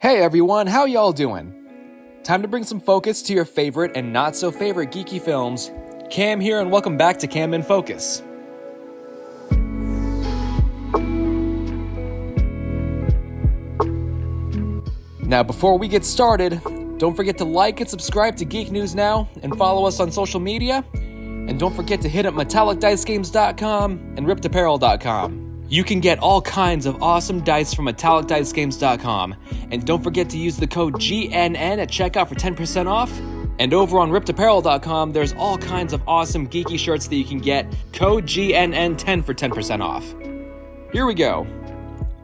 Hey everyone, how y'all doing? Time to bring some focus to your favorite and not so favorite geeky films. Cam here and welcome back to Cam in Focus. Now before we get started, don't forget to like and subscribe to Geek News Now and follow us on social media. And don't forget to hit up metallicdicegames.com and riptapparel.com. You can get all kinds of awesome dice from metallicdicegames.com. And don't forget to use the code GNN at checkout for 10% off. And over on riptapparel.com, there's all kinds of awesome geeky shirts that you can get. Code GNN10 for 10% off. Here we go.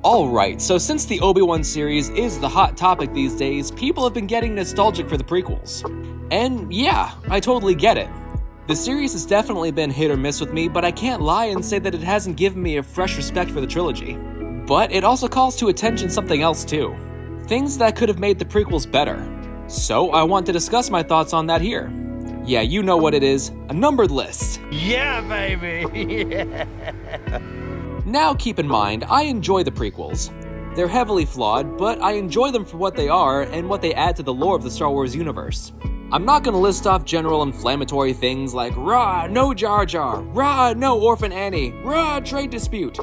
Alright, so since the Obi-Wan series is the hot topic these days, people have been getting nostalgic for the prequels. And yeah, I totally get it. The series has definitely been hit or miss with me, but I can't lie and say that it hasn't given me a fresh respect for the trilogy. But it also calls to attention something else too. Things that could have made the prequels better. So I want to discuss my thoughts on that here. Yeah, you know what it is, a numbered list. Yeah, baby! Yeah. Now keep in mind, I enjoy the prequels. They're heavily flawed, but I enjoy them for what they are and what they add to the lore of the Star Wars universe. I'm not gonna list off general inflammatory things like rah, no Jar Jar, rah, no Orphan Annie, rah, trade dispute.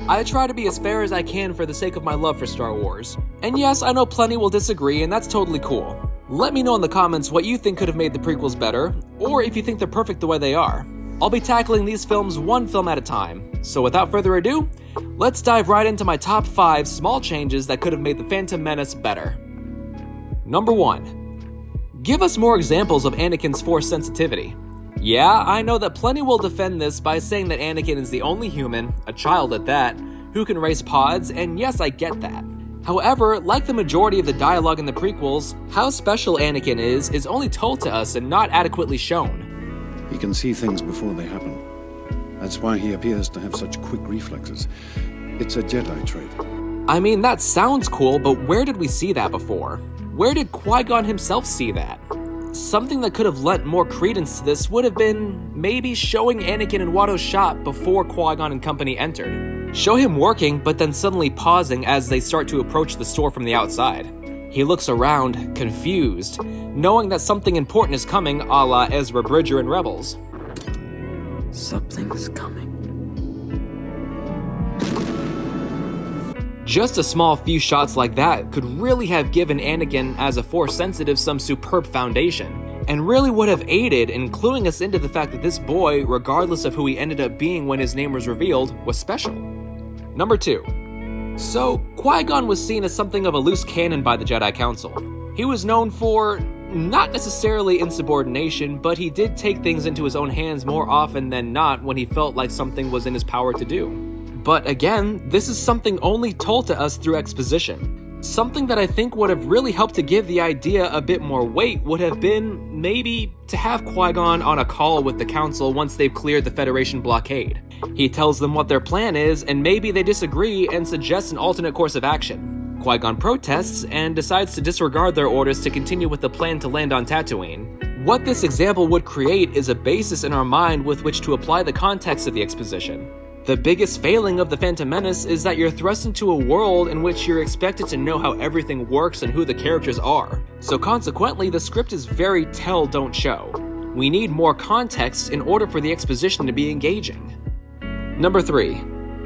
I try to be as fair as I can for the sake of my love for Star Wars. And yes, I know plenty will disagree, and that's totally cool. Let me know in the comments what you think could have made the prequels better, or if you think they're perfect the way they are. I'll be tackling these films one film at a time. So without further ado, let's dive right into my top 5 small changes that could have made The Phantom Menace better. Number 1. Give us more examples of Anakin's Force sensitivity. Yeah, I know that plenty will defend this by saying that Anakin is the only human, a child at that, who can race pods, and yes, I get that. However, like the majority of the dialogue in the prequels, how special Anakin is only told to us and not adequately shown. He can see things before they happen. That's why he appears to have such quick reflexes. It's a Jedi trait. I mean, that sounds cool, but where did we see that before? Where did Qui Gon himself see that? Something that could have lent more credence to this would have been maybe showing Anakin in Watto's shop before Qui Gon and company entered. Show him working, but then suddenly pausing as they start to approach the store from the outside. He looks around, confused, knowing that something important is coming, a la Ezra Bridger in Rebels. Something's coming. Just a small few shots like that could really have given Anakin as a Force sensitive some superb foundation, and really would have aided in cluing us into the fact that this boy, regardless of who he ended up being when his name was revealed, was special. Number 2. So, Qui-Gon was seen as something of a loose cannon by the Jedi Council. He was known for not necessarily insubordination, but he did take things into his own hands more often than not when he felt like something was in his power to do. But again, this is something only told to us through exposition. Something that I think would have really helped to give the idea a bit more weight would have been maybe to have Qui-Gon on a call with the Council once they've cleared the Federation blockade. He tells them what their plan is, and maybe they disagree and suggest an alternate course of action. Qui-Gon protests and decides to disregard their orders to continue with the plan to land on Tatooine. What this example would create is a basis in our mind with which to apply the context of the exposition. The biggest failing of The Phantom Menace is that you're thrust into a world in which you're expected to know how everything works and who the characters are. So consequently, the script is very tell, don't show. We need more context in order for the exposition to be engaging. Number 3.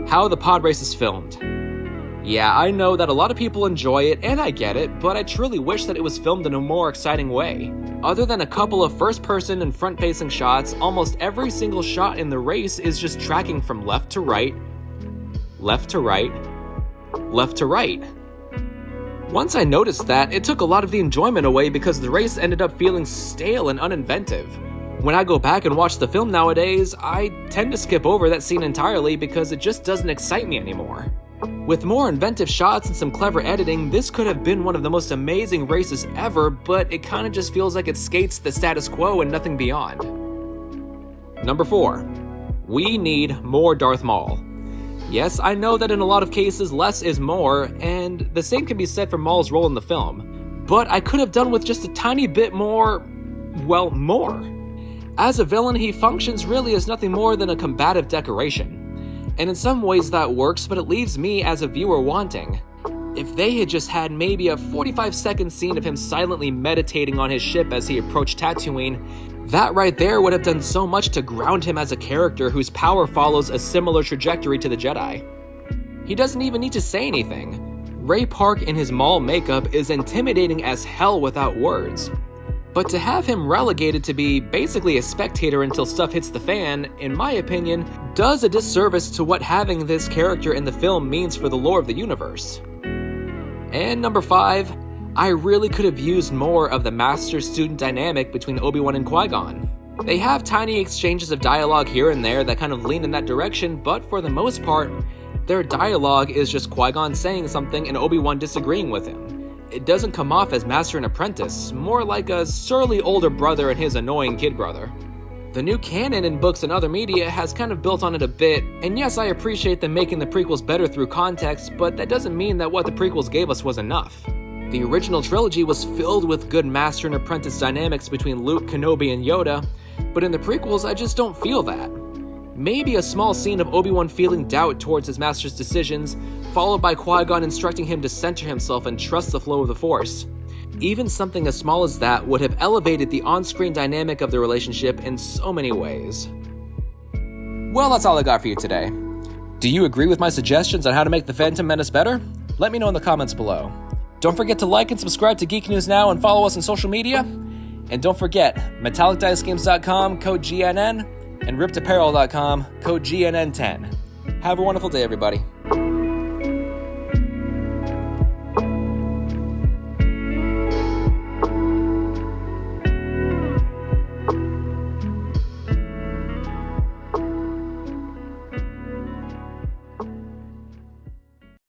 How the pod race is filmed. Yeah, I know that a lot of people enjoy it, and I get it, but I truly wish that it was filmed in a more exciting way. Other than a couple of first-person and front-facing shots, almost every single shot in the race is just tracking from left to right, left to right, left to right. Once I noticed that, it took a lot of the enjoyment away because the race ended up feeling stale and uninventive. When I go back and watch the film nowadays, I tend to skip over that scene entirely because it just doesn't excite me anymore. With more inventive shots and some clever editing, this could have been one of the most amazing races ever, but it kinda just feels like it skates the status quo and nothing beyond. Number 4. We need more Darth Maul. Yes, I know that in a lot of cases less is more, and the same can be said for Maul's role in the film, but I could have done with just a tiny bit more, well, more. As a villain, he functions really as nothing more than a combative decoration. And in some ways that works, but it leaves me as a viewer wanting. If they had just had maybe a 45-second scene of him silently meditating on his ship as he approached Tatooine, that right there would have done so much to ground him as a character whose power follows a similar trajectory to the Jedi. He doesn't even need to say anything. Ray Park in his Maul makeup is intimidating as hell without words. But to have him relegated to be basically a spectator until stuff hits the fan, in my opinion, does a disservice to what having this character in the film means for the lore of the universe. And number 5, I really could have used more of the master-student dynamic between Obi-Wan and Qui Gon. They have tiny exchanges of dialogue here and there that kind of lean in that direction, but for the most part, their dialogue is just Qui Gon saying something and Obi-Wan disagreeing with him. It doesn't come off as master and apprentice, more like a surly older brother and his annoying kid brother. The new canon in books and other media has kind of built on it a bit, and yes, I appreciate them making the prequels better through context, but that doesn't mean that what the prequels gave us was enough. The original trilogy was filled with good master and apprentice dynamics between Luke, Kenobi, and Yoda, but in the prequels, I just don't feel that. Maybe a small scene of Obi-Wan feeling doubt towards his master's decisions, followed by Qui-Gon instructing him to center himself and trust the flow of the Force. Even something as small as that would have elevated the on-screen dynamic of the relationship in so many ways. Well, that's all I got for you today. Do you agree with my suggestions on how to make the Phantom Menace better? Let me know in the comments below. Don't forget to like and subscribe to Geek News Now and follow us on social media. And don't forget, MetallicDiceGames.com, code GNN, and RippedApparel.com, code GNN10. Have a wonderful day, everybody.